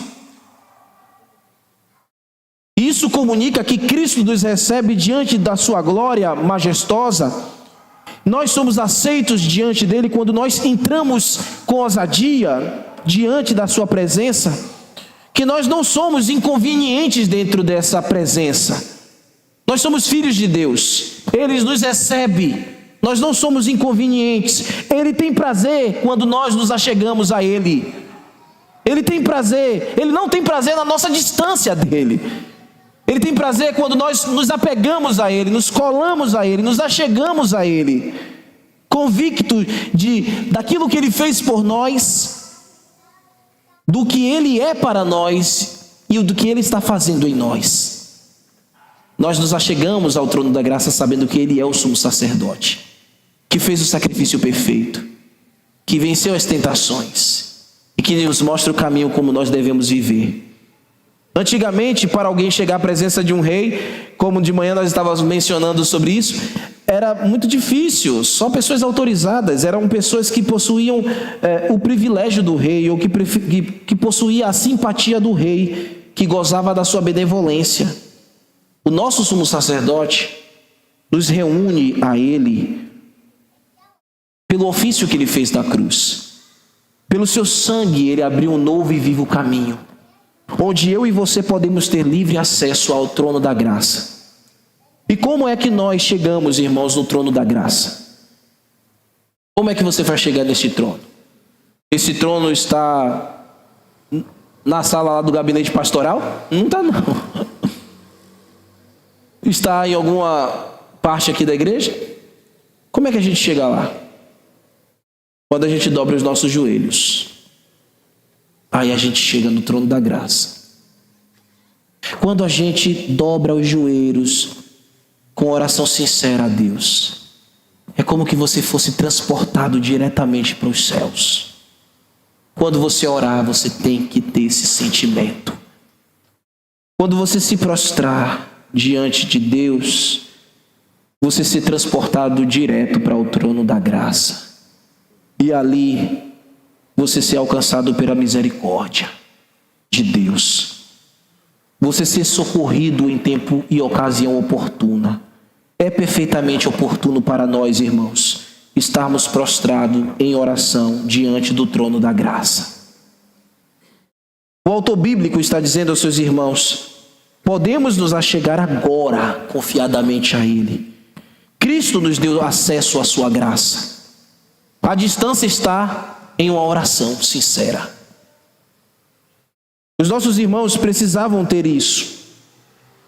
Isso comunica que Cristo nos recebe diante da sua glória majestosa. Nós somos aceitos diante dele quando nós entramos com ousadia diante da sua presença, que nós não somos inconvenientes dentro dessa presença. Nós somos filhos de Deus, ele nos recebe, nós não somos inconvenientes. Ele tem prazer quando nós nos achegamos a ele. Ele tem prazer, ele não tem prazer na nossa distância dele. Ele tem prazer quando nós nos apegamos a ele, nos colamos a ele, nos achegamos a ele, convicto daquilo que ele fez por nós, do que ele é para nós e do que ele está fazendo em nós. Nós nos achegamos ao trono da graça sabendo que ele é o sumo sacerdote, que fez o sacrifício perfeito, que venceu as tentações e que nos mostra o caminho como nós devemos viver. Antigamente, para alguém chegar à presença de um rei, como de manhã nós estávamos mencionando sobre isso, era muito difícil, só pessoas autorizadas, eram pessoas que possuíam o privilégio do rei, ou que possuía a simpatia do rei, que gozava da sua benevolência. O nosso sumo sacerdote nos reúne a ele pelo ofício que ele fez na cruz. Pelo seu sangue ele abriu um novo e vivo caminho. onde eu e você podemos ter livre acesso ao trono da graça. E como é que nós chegamos, irmãos, no trono da graça? Como é que você vai chegar nesse trono? Esse trono está na sala lá do gabinete pastoral? Não está, não. Está em alguma parte aqui da igreja? Como é que a gente chega lá? Quando a gente dobra os nossos joelhos. Aí a gente chega no trono da graça. Quando a gente dobra os joelhos com oração sincera a Deus, é como que você fosse transportado diretamente para os céus. Quando você orar, você tem que ter esse sentimento. Quando você se prostrar diante de Deus, você ser transportado direto para o trono da graça. E ali, você ser alcançado pela misericórdia de Deus. Você ser socorrido em tempo e ocasião oportuna. É perfeitamente oportuno para nós, irmãos, estarmos prostrados em oração diante do trono da graça. O autor bíblico está dizendo aos seus irmãos: podemos nos achegar agora confiadamente a Ele. Cristo nos deu acesso à sua graça. A distância está em uma oração sincera. Os nossos irmãos precisavam ter isso.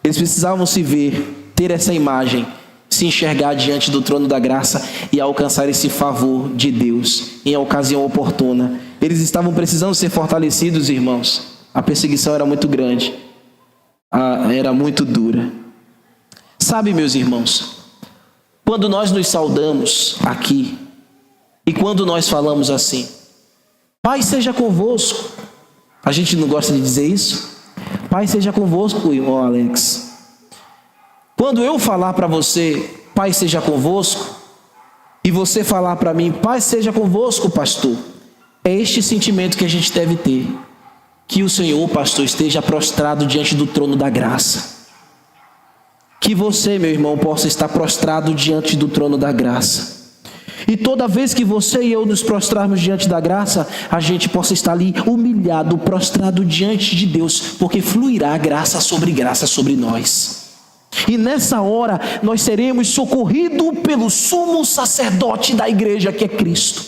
Eles precisavam se ver, ter essa imagem, se enxergar diante do trono da graça e alcançar esse favor de Deus em ocasião oportuna. Eles estavam precisando ser fortalecidos, irmãos. A perseguição era muito grande, era muito dura. Sabe, meus irmãos, quando nós nos saudamos aqui e quando nós falamos assim: Pai seja convosco, a gente não gosta de dizer isso? Pai seja convosco, irmão Alex. Quando eu falar para você, Pai seja convosco, e você falar para mim, Pai seja convosco, pastor, é este sentimento que a gente deve ter. Que o Senhor, pastor, esteja prostrado diante do trono da graça. Que você, meu irmão, possa estar prostrado diante do trono da graça. E toda vez que você e eu nos prostrarmos diante da graça, a gente possa estar ali humilhado, prostrado diante de Deus, porque fluirá graça sobre nós. E nessa hora nós seremos socorridos pelo sumo sacerdote da igreja, que é Cristo.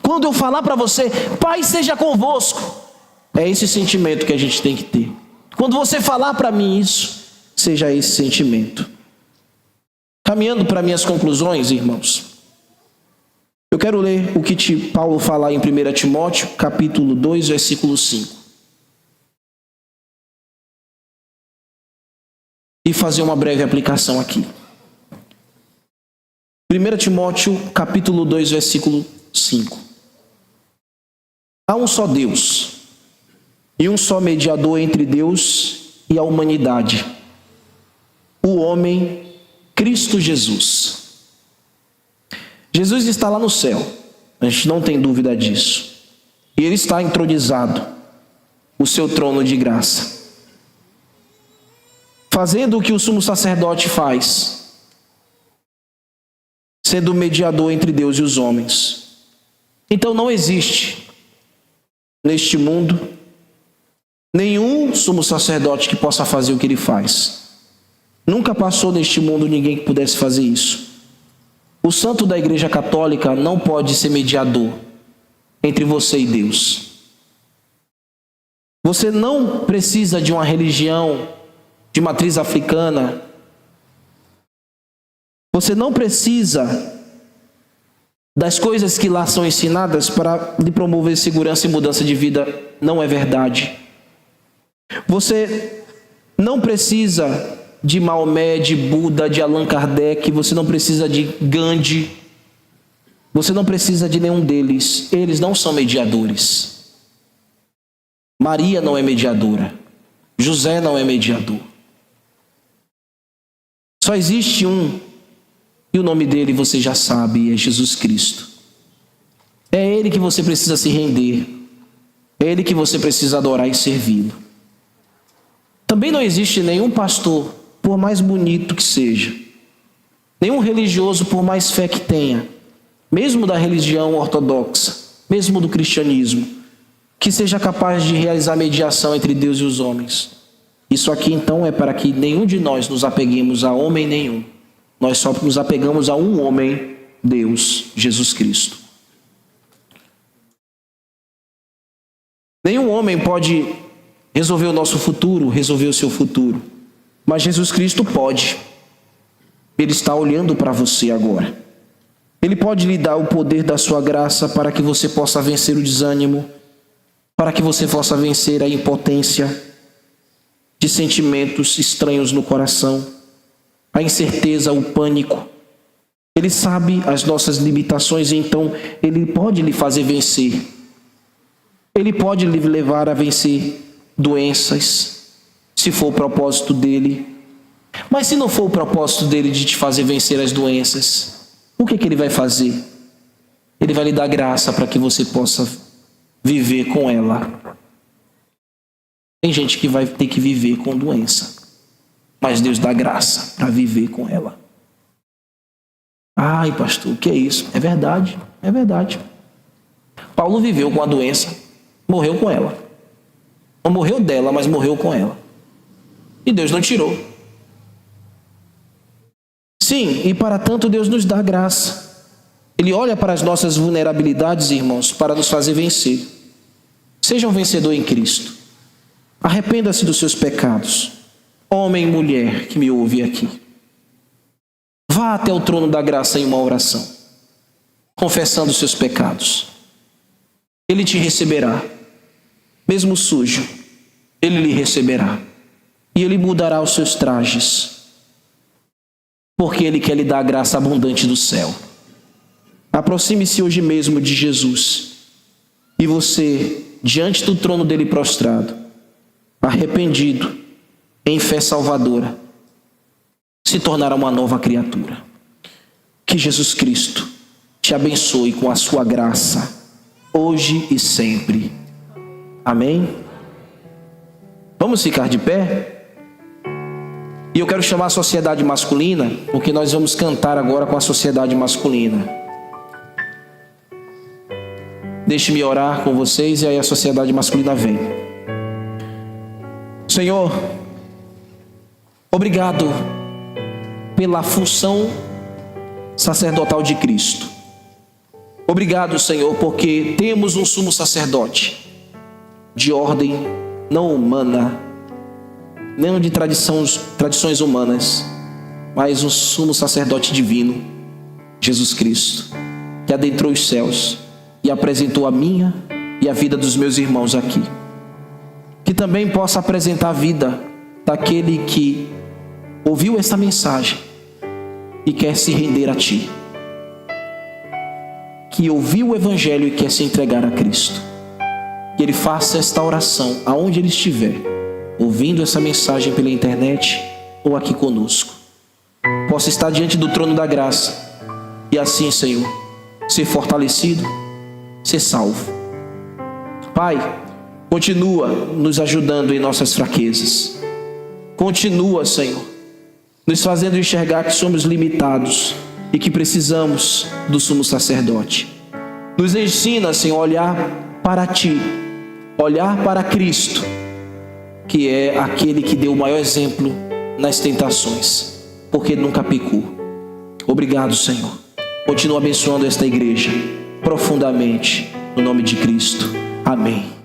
Quando eu falar para você, Pai seja convosco, é esse sentimento que a gente tem que ter. Quando você falar para mim isso, seja esse sentimento. Caminhando para minhas conclusões, irmãos, eu quero ler o que Paulo fala em 1 Timóteo, capítulo 2, versículo 5. E fazer uma breve aplicação aqui. 1 Timóteo, capítulo 2, versículo 5. Há um só Deus, e um só mediador entre Deus e a humanidade, o homem Cristo Jesus. Jesus está lá no céu, a gente não tem dúvida disso. E Ele está entronizado, o seu trono de graça, fazendo o que o sumo sacerdote faz, sendo o mediador entre Deus e os homens. Então não existe neste mundo nenhum sumo sacerdote que possa fazer o que Ele faz. Nunca passou neste mundo ninguém que pudesse fazer isso. O santo da Igreja Católica não pode ser mediador entre você e Deus. Você não precisa de uma religião de matriz africana. Você não precisa das coisas que lá são ensinadas para lhe promover segurança e mudança de vida. Não é verdade. Você não precisa de Maomé, de Buda, de Allan Kardec, você não precisa de Gandhi, você não precisa de nenhum deles. Eles não são mediadores. Maria não é mediadora, José não é mediador. Só existe um, e o nome dele você já sabe, é Jesus Cristo. É Ele que você precisa se render, é Ele que você precisa adorar e servi-lo. Também não existe nenhum pastor, por mais bonito que seja, nenhum religioso, por mais fé que tenha, mesmo da religião ortodoxa, mesmo do cristianismo, que seja capaz de realizar mediação entre Deus e os homens. Isso aqui então é para que nenhum de nós nos apeguemos a homem nenhum. Nós só nos apegamos a um homem, Deus, Jesus Cristo. Nenhum homem pode resolver o nosso futuro, resolver o seu futuro. Mas Jesus Cristo pode. Ele está olhando para você agora. Ele pode lhe dar o poder da sua graça para que você possa vencer o desânimo, para que você possa vencer a impotência de sentimentos estranhos no coração, a incerteza, o pânico. Ele sabe as nossas limitações e então Ele pode lhe fazer vencer. Ele pode lhe levar a vencer doenças, se for o propósito dele. Mas se não for o propósito dele de te fazer vencer as doenças, o que ele vai fazer? Ele vai lhe dar graça para que você possa viver com ela. Tem gente que vai ter que viver com doença, mas Deus dá graça para viver com ela. Ai, pastor, o que é isso? É verdade, é verdade. Paulo viveu com a doença, morreu com ela. Não morreu dela, mas morreu com ela. E Deus não tirou. Sim, e para tanto Deus nos dá graça. Ele olha para as nossas vulnerabilidades, irmãos, para nos fazer vencer. Seja um vencedor em Cristo. Arrependa-se dos seus pecados. Homem e mulher que me ouve aqui. Vá até o trono da graça em uma oração, confessando os seus pecados. Ele te receberá. Mesmo sujo, Ele lhe receberá. E Ele mudará os seus trajes, porque Ele quer lhe dar a graça abundante do céu. Aproxime-se hoje mesmo de Jesus, e você, diante do trono dele prostrado, arrependido, em fé salvadora, se tornará uma nova criatura. Que Jesus Cristo te abençoe com a sua graça, hoje e sempre. Amém? Vamos ficar de pé? E eu quero chamar a sociedade masculina, porque nós vamos cantar agora com a sociedade masculina. Deixe-me orar com vocês e aí a sociedade masculina vem. Senhor, obrigado pela função sacerdotal de Cristo. Obrigado, Senhor, porque temos um sumo sacerdote de ordem não humana, não de tradições humanas, mas um sumo sacerdote divino, Jesus Cristo, que adentrou os céus e apresentou a minha e a vida dos meus irmãos aqui. Que também possa apresentar a vida daquele que ouviu esta mensagem e quer se render a Ti, que ouviu o Evangelho e quer se entregar a Cristo. Que ele faça esta oração aonde ele estiver, ouvindo essa mensagem pela internet ou aqui conosco. Possa estar diante do trono da graça e assim, Senhor, ser fortalecido, ser salvo. Pai, continua nos ajudando em nossas fraquezas. Continua, Senhor, nos fazendo enxergar que somos limitados e que precisamos do sumo sacerdote. Nos ensina, Senhor, a olhar para Ti, olhar para Cristo, que é aquele que deu o maior exemplo nas tentações, porque nunca pecou. Obrigado, Senhor. Continua abençoando esta igreja profundamente, no nome de Cristo. Amém.